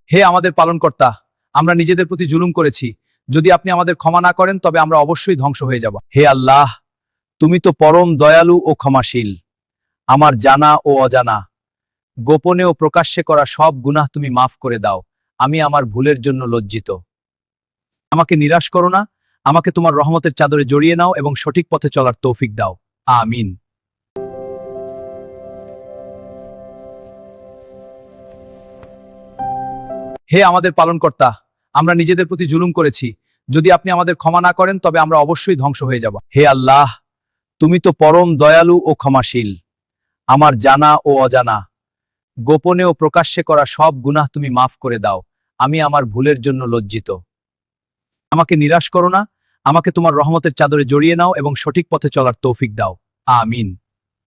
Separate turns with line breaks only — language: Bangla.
হে আমাদের পালনকর্তা, আমরা নিজেদের প্রতি জুলুম করেছি। যদি আপনি আমাদের ক্ষমা না করেন তবে আমরা অবশ্যই ধ্বংস হয়ে যাব। হে আল্লাহ, তুমি তো পরম দয়ালু ও ক্ষমাশীল। আমার জানা ও অজানা, গোপনে ও প্রকাশ্যে করা সব গুনাহ তুমি মাফ করে দাও। আমি আমার ভুলের জন্য লজ্জিত। আমাকে নিরাশ করো না, আমাকে তোমার রহমতের চাদরে জড়িয়ে নাও এবং সঠিক পথে চলার তৌফিক দাও। আমিন। হে আমাদের পালনকর্তা, আমরা নিজেদের প্রতি জুলুম করেছি। যদি আপনি আমাদের ক্ষমা না করেন তবে আমরা অবশ্যই ধ্বংস হয়ে যাব। হে আল্লাহ, তুমি তো পরম দয়ালু ও ক্ষমাশীল। আমার জানা ও অজানা, গোপনে ও প্রকাশ্যে করা সব গুনাহ তুমি মাফ করে দাও। আমি আমার ভুলের জন্য লজ্জিত। আমাকে নিরাশ করো না, আমাকে তোমার রহমতের চাদরে জড়িয়ে নাও এবং সঠিক পথে চলার তৌফিক দাও। আমিন।